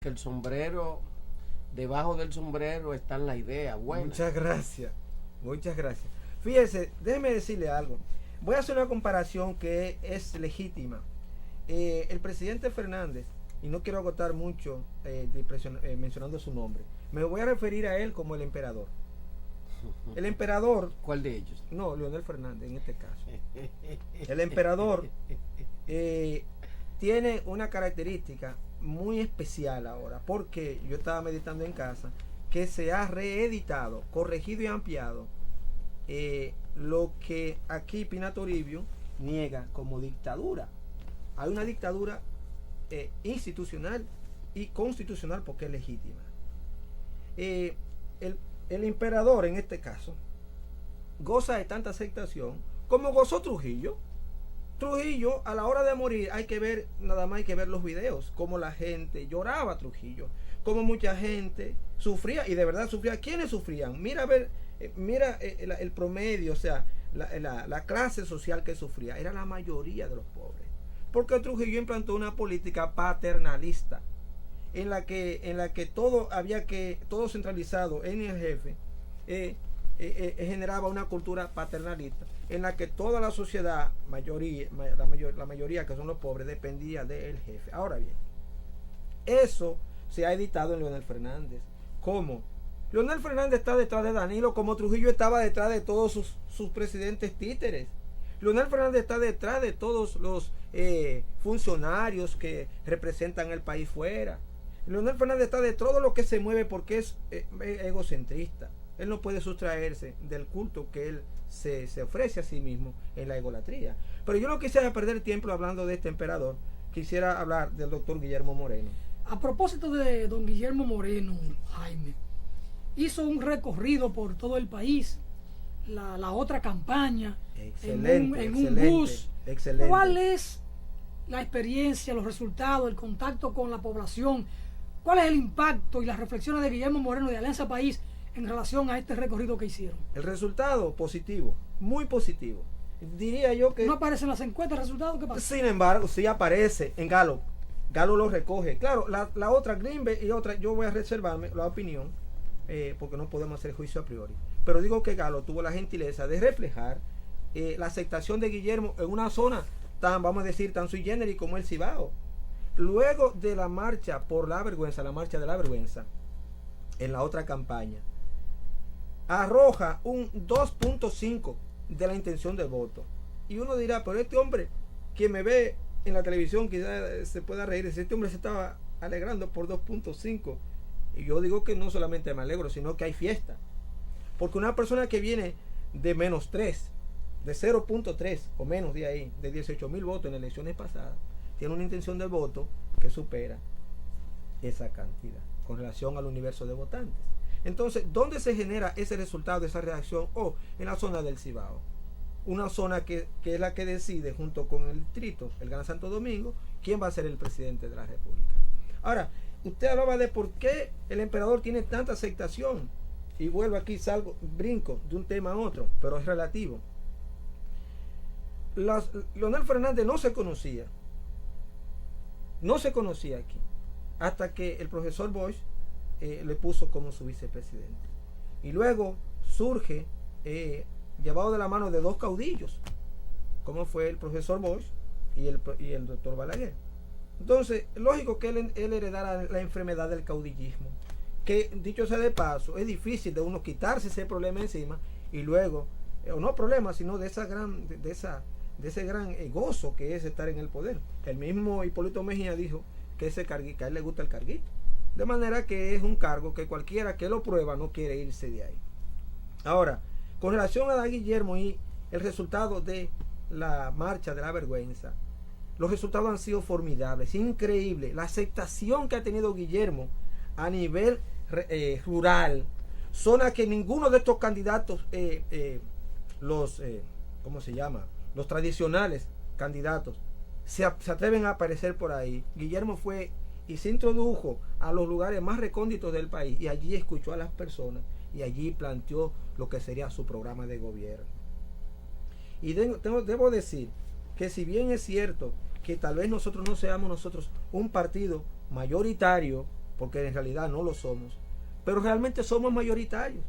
porque el sombrero, debajo del sombrero está la idea buena. Muchas gracias, muchas gracias. Fíjese, déjeme decirle algo. Voy a hacer una comparación que es legítima. El presidente Fernández, y no quiero agotar mucho mencionando su nombre, me voy a referir a él como el emperador. El emperador... ¿Cuál de ellos? No, Leonel Fernández en este caso. El emperador tiene una característica muy especial ahora, porque yo estaba meditando en casa, que se ha reeditado, corregido y ampliado lo que aquí Pina Toribio niega como dictadura. Hay una dictadura institucional y constitucional porque es legítima. El emperador en este caso goza de tanta aceptación como gozó Trujillo. Trujillo, a la hora de morir, hay que ver, nada más hay que ver los videos, como la gente lloraba a Trujillo, como mucha gente sufría, y de verdad sufría. ¿Quiénes sufrían? Mira, a ver, el promedio, o sea, la clase social que sufría, era la mayoría de los pobres. Porque Trujillo implantó una política paternalista, en la que todo centralizado en el jefe, generaba una cultura paternalista en la que toda la sociedad, la mayoría que son los pobres, dependía del jefe. Ahora bien, eso se ha editado en Leonel Fernández. ¿Cómo? Leonel Fernández está detrás de Danilo como Trujillo estaba detrás de todos sus presidentes títeres. Leonel Fernández está detrás de todos los funcionarios que representan el país fuera. Leonel Fernández está de todo lo que se mueve porque es egocentrista. Él no puede sustraerse del culto que él se ofrece a sí mismo en la egolatría. Pero yo no quisiera perder tiempo hablando de este emperador. Quisiera hablar del doctor Guillermo Moreno. A propósito de don Guillermo Moreno, Jaime, hizo un recorrido por todo el país, la otra campaña, en un bus. Excelente. ¿Cuál es la experiencia, los resultados, el contacto con la población? ¿Cuál es el impacto y las reflexiones de Guillermo Moreno de Alianza País en relación a este recorrido que hicieron? El resultado positivo, muy positivo. Diría yo que... ¿No aparecen las encuestas, resultados? ¿Qué pasa? Sin embargo, sí aparece en Gallup. Gallup lo recoge. Claro, la otra, Greenberg y otra, yo voy a reservarme la opinión, porque no podemos hacer juicio a priori. Pero digo que Gallup tuvo la gentileza de reflejar la aceptación de Guillermo en una zona tan, vamos a decir, tan sui generis como el Cibao. Luego de la marcha por la vergüenza, la marcha de la vergüenza, en la otra campaña, arroja un 2.5 de la intención del voto. Y uno dirá, pero este hombre, quien me ve en la televisión, quizás se pueda reír, si este hombre se estaba alegrando por 2.5. Y yo digo que no solamente me alegro, sino que hay fiesta. Porque una persona que viene de menos 3, de 0.3 o menos de ahí, de 18,000 votos en elecciones pasadas, tiene una intención de voto que supera esa cantidad con relación al universo de votantes. Entonces, ¿dónde se genera ese resultado de esa reacción? En la zona del Cibao. Una zona que es la que decide, junto con el distrito, el Gran Santo Domingo, quién va a ser el presidente de la República. Ahora, usted hablaba de por qué el emperador tiene tanta aceptación. Y vuelvo aquí, brinco de un tema a otro, pero es relativo. Leonel Fernández no se conocía aquí, hasta que el profesor Bosch le puso como su vicepresidente. Y luego surge, llevado de la mano de dos caudillos, como fue el profesor Bosch y el doctor Balaguer. Entonces, lógico que él heredara la enfermedad del caudillismo, que dicho sea de paso, es difícil de uno quitarse ese problema encima y luego, o no problema, sino de ese gran gozo que es estar en el poder. El mismo Hipólito Mejía dijo que que a él le gusta el carguito. De manera que es un cargo que cualquiera que lo prueba no quiere irse de ahí. Ahora, con relación a Guillermo y el resultado de la marcha de la vergüenza, los resultados han sido formidables, increíble. La aceptación que ha tenido Guillermo a nivel rural, zona que ninguno de estos candidatos, ¿cómo se llama? Los tradicionales candidatos, se atreven a aparecer por ahí. Guillermo fue y se introdujo a los lugares más recónditos del país y allí escuchó a las personas y allí planteó lo que sería su programa de gobierno. Y debo decir que si bien es cierto que tal vez nosotros no seamos un partido mayoritario porque en realidad no lo somos, pero realmente somos mayoritarios.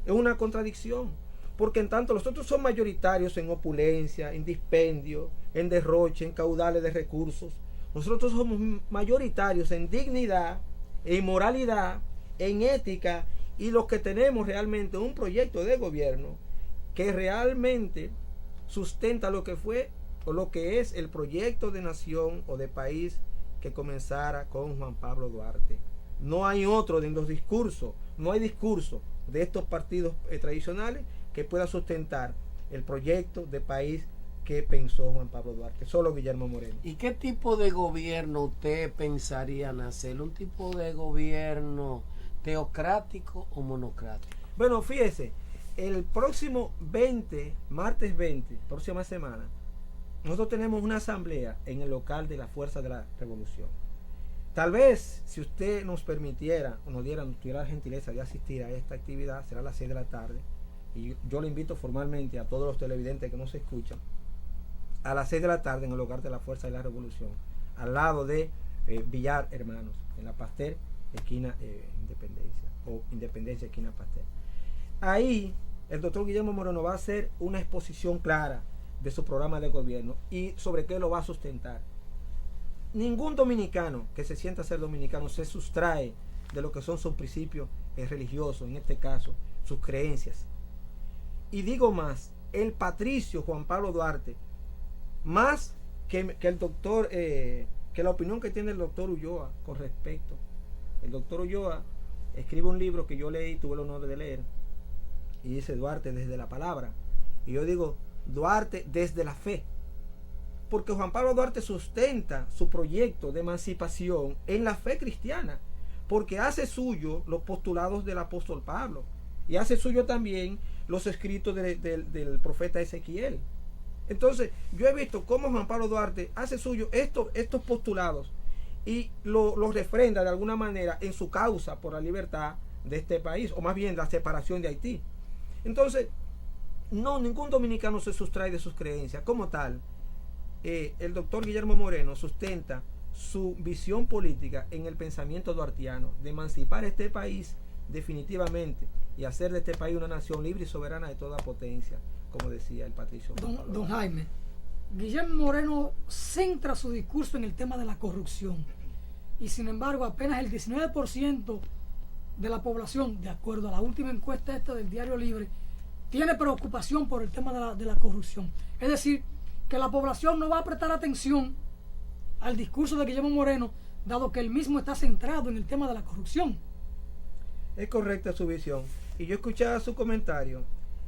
Es una contradicción, porque en tanto los otros son mayoritarios en opulencia, en dispendio, en derroche, en caudales de recursos, nosotros somos mayoritarios en dignidad, en moralidad, en ética, y los que tenemos realmente un proyecto de gobierno que realmente sustenta lo que fue o lo que es el proyecto de nación o de país que comenzara con Juan Pablo Duarte. No hay otro en los discursos, no hay discurso de estos partidos tradicionales que pueda sustentar el proyecto de país que pensó Juan Pablo Duarte, solo Guillermo Moreno. ¿Y qué tipo de gobierno usted pensaría en hacer? ¿Un tipo de gobierno teocrático o monocrático? Bueno, fíjese, el próximo 20, martes 20, próxima semana, nosotros tenemos una asamblea en el local de la Fuerza de la Revolución. Tal vez, si usted nos permitiera o nos tuviera la gentileza de asistir a esta actividad, será a las 6 de la tarde, y yo le invito formalmente a todos los televidentes que nos escuchan, a las 6 de la tarde en el hogar de la Fuerza de la Revolución, al lado de Villar Hermanos, en la Pasteur, esquina Independencia, o Independencia, esquina Pasteur. Ahí el doctor Guillermo Moreno va a hacer una exposición clara de su programa de gobierno y sobre qué lo va a sustentar. Ningún dominicano que se sienta ser dominicano se sustrae de lo que son sus principios religiosos, en este caso, sus creencias. Y digo más, el patricio Juan Pablo Duarte, más que el doctor, que la opinión que tiene el doctor Ulloa con respecto. El doctor Ulloa escribe un libro que yo leí, tuve el honor de leer, y dice Duarte desde la palabra. Y yo digo Duarte desde la fe. Porque Juan Pablo Duarte sustenta su proyecto de emancipación en la fe cristiana, porque hace suyo los postulados del apóstol Pablo y hace suyo también los escritos del profeta Ezequiel. Entonces yo he visto cómo Juan Pablo Duarte hace suyo estos postulados y los refrenda de alguna manera en su causa por la libertad de este país, o más bien la separación de Haití. Entonces, no, ningún dominicano se sustrae de sus creencias. Como tal, el doctor Guillermo Moreno sustenta su visión política en el pensamiento duartiano, de emancipar este país definitivamente y hacer de este país una nación libre y soberana de toda potencia, como decía el patricio. Don Jaime, Guillermo Moreno centra su discurso en el tema de la corrupción, y sin embargo apenas el 19% de la población, de acuerdo a la última encuesta esta del Diario Libre, tiene preocupación por el tema de la corrupción. Es decir, que la población no va a prestar atención al discurso de Guillermo Moreno, dado que él mismo está centrado en el tema de la corrupción. Es correcta su visión, y yo escuchaba su comentario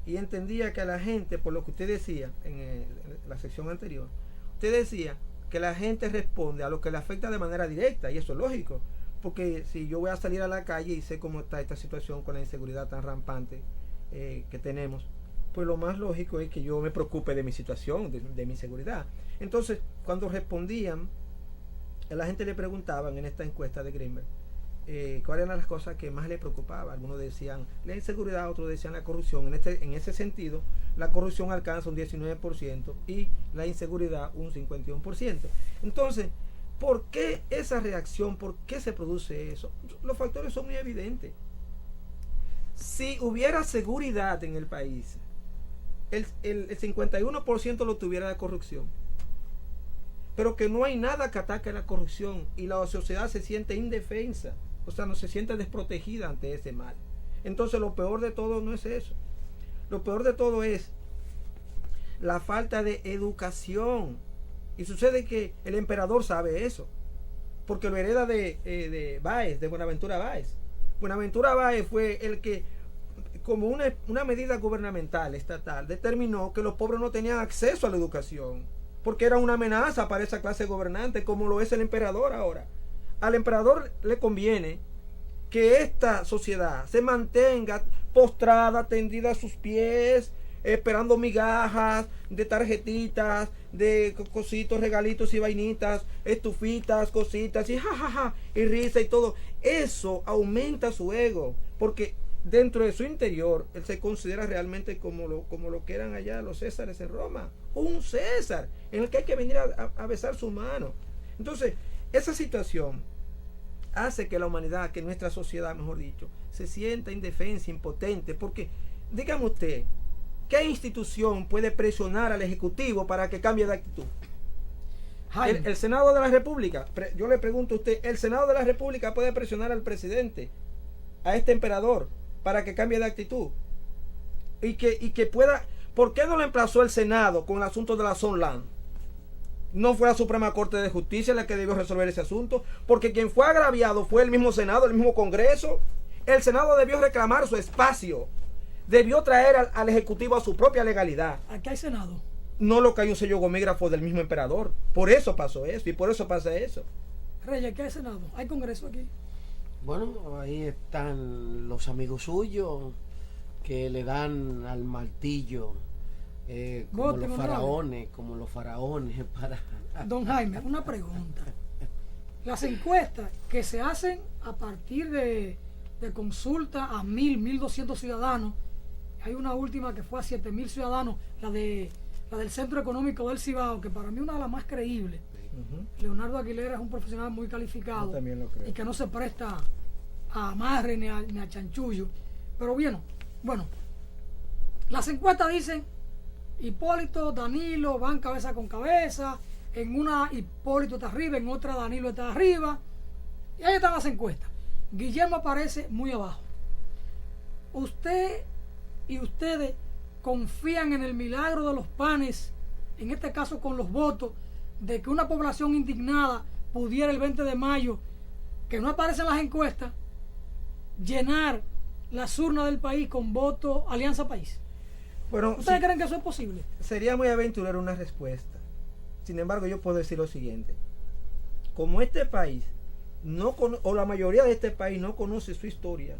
y entendía que a la gente, por lo que usted decía en la sección anterior, usted decía que la gente responde a lo que le afecta de manera directa, y eso es lógico, porque si yo voy a salir a la calle y sé cómo está esta situación con la inseguridad tan rampante que tenemos, pues lo más lógico es que yo me preocupe de mi situación, de mi seguridad. Entonces, cuando respondían, a la gente le preguntaban en esta encuesta de Greenberg cuáles eran las cosas que más le preocupaban. Algunos decían la inseguridad, otros decían la corrupción. En ese sentido, la corrupción alcanza un 19% y la inseguridad un 51%. Entonces, ¿por qué esa reacción? ¿Por qué se produce eso? Los factores son muy evidentes. Si hubiera seguridad en el país, el 51% lo tuviera la corrupción, pero que no hay nada que ataque a la corrupción y la sociedad se siente indefensa, o sea, no se siente desprotegida ante ese mal. Entonces lo peor de todo no es eso. Lo peor de todo es la falta de educación. Y sucede que el emperador sabe eso, porque lo hereda de Báez, de Buenaventura Báez. Buenaventura Báez fue el que, como una medida gubernamental, estatal, determinó que los pobres no tenían acceso a la educación, porque era una amenaza para esa clase gobernante, como lo es el emperador ahora. Al emperador le conviene que esta sociedad se mantenga postrada, tendida a sus pies, esperando migajas de tarjetitas, de cositos, regalitos y vainitas, estufitas, cositas y jajaja, y risa y todo. Eso aumenta su ego, porque dentro de su interior él se considera realmente como lo que eran allá los Césares en Roma, un César en el que hay que venir a besar su mano. Entonces, esa situación hace que la humanidad, que nuestra sociedad, mejor dicho, se sienta indefensa, impotente, porque, dígame usted, ¿qué institución puede presionar al Ejecutivo para que cambie de actitud? El Senado de la República, yo le pregunto a usted, ¿el Senado de la República puede presionar al presidente, a este emperador, para que cambie de actitud? Y que pueda, ¿por qué no lo emplazó el Senado con el asunto de la Sunland? No fue la Suprema Corte de Justicia la que debió resolver ese asunto, porque quien fue agraviado fue el mismo Senado, el mismo Congreso. El Senado debió reclamar su espacio, debió traer al Ejecutivo a su propia legalidad. Aquí hay Senado. No lo que hay un sello gomígrafo del mismo emperador. Por eso pasó eso y por eso pasa eso. Reyes, ¿qué hay Senado? ¿Hay Congreso aquí? Bueno, ahí están los amigos suyos que le dan al martillo como los faraones para... Don Jaime, una pregunta. Las encuestas que se hacen a partir de consulta a 1.200 ciudadanos, hay una última que fue a 7.000 ciudadanos, la del Centro Económico del Cibao, que para mí es una de las más creíbles. Leonardo Aguilera es un profesional muy calificado y que no se presta a amarre ni a chanchullo. Pero bueno, las encuestas dicen Hipólito, Danilo van cabeza con cabeza, en una Hipólito está arriba, en otra Danilo está arriba, y ahí están las encuestas. Guillermo aparece muy abajo. Usted y ustedes confían en el milagro de los panes, en este caso con los votos, de que una población indignada pudiera el 20 de mayo, que no aparece en las encuestas, llenar las urnas del país con voto Alianza País. Bueno, ¿ustedes creen que eso es posible? Sería muy aventurero una respuesta. Sin embargo, yo puedo decir lo siguiente. Como este país, o la mayoría de este país no conoce su historia,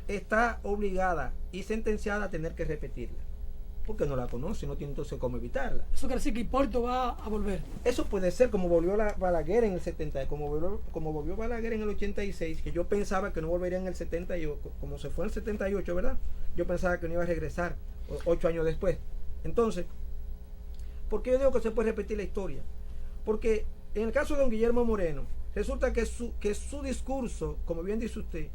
está obligada y sentenciada a tener que repetirla. Porque no la conoce, no tiene entonces cómo evitarla. Eso quiere decir que Hipólito va a volver. Eso puede ser como volvió Balaguer en el 70, como volvió Balaguer en el 86, que yo pensaba que no volvería en el 78, como se fue en el 78, ¿verdad? Yo pensaba que no iba a regresar 8 años después. Entonces, ¿por qué yo digo que se puede repetir la historia? Porque en el caso de don Guillermo Moreno, resulta que su discurso, como bien dice usted,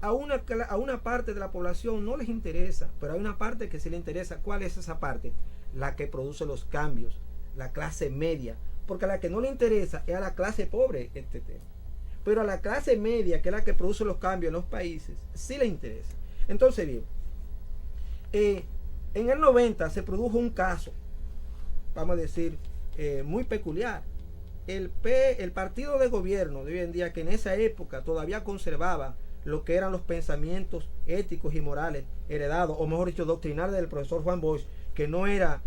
a una parte de la población no les interesa, pero hay una parte que sí le interesa. ¿Cuál es esa parte? La que produce los cambios, la clase media, porque a la que no le interesa es a la clase pobre este tema, pero a la clase media, que es la que produce los cambios en los países, sí le interesa. Entonces bien, en el 90 se produjo un caso, vamos a decir, muy peculiar. El partido de gobierno de hoy en día, que en esa época todavía conservaba lo que eran los pensamientos éticos y morales heredados, o mejor dicho, doctrinales del profesor Juan Bosch, que no era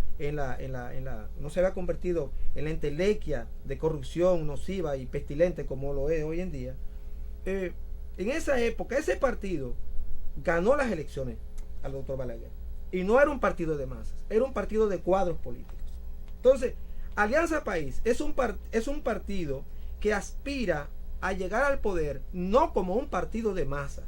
no se había convertido en la entelequia de corrupción nociva y pestilente como lo es hoy en día. En esa época, ese partido ganó las elecciones al doctor Balaguer, y no era un partido de masas, era un partido de cuadros políticos. Entonces, Alianza País es un partido que aspira a llegar al poder no como un partido de masa,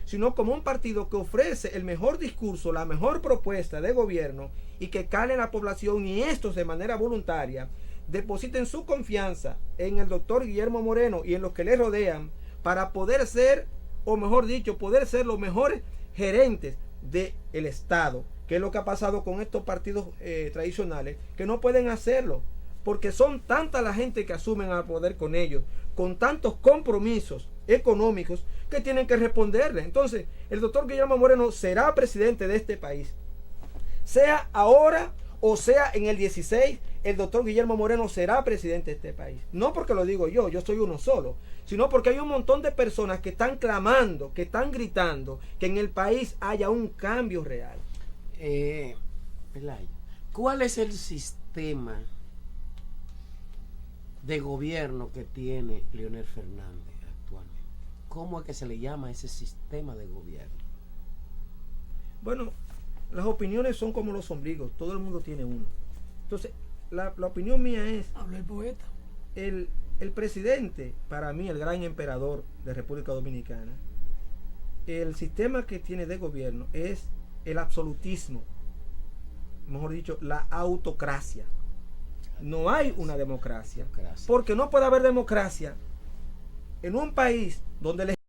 sino como un partido que ofrece el mejor discurso, la mejor propuesta de gobierno, y que cale en la población, y estos de manera voluntaria depositen su confianza en el doctor Guillermo Moreno y en los que le rodean, para poder ser, o mejor dicho, poder ser los mejores gerentes del Estado, que es lo que ha pasado con estos partidos tradicionales, que no pueden hacerlo, porque son tanta la gente que asumen al poder con ellos, con tantos compromisos económicos, que tienen que responderle. Entonces, el doctor Guillermo Moreno será presidente de este país, sea ahora o sea en el 16, el doctor Guillermo Moreno será presidente de este país. No porque lo digo yo soy uno solo, sino porque hay un montón de personas que están clamando, que están gritando que en el país haya un cambio real. Pelayo, ¿cuál es el sistema de gobierno que tiene Leonel Fernández actualmente? ¿Cómo es que se le llama ese sistema de gobierno? Bueno, las opiniones son como los ombligos, todo el mundo tiene uno. Entonces, la opinión mía es... Habla el poeta. El presidente, para mí, el gran emperador de República Dominicana, el sistema que tiene de gobierno es el absolutismo, mejor dicho, la autocracia. No hay una democracia, porque no puede haber democracia en un país donde el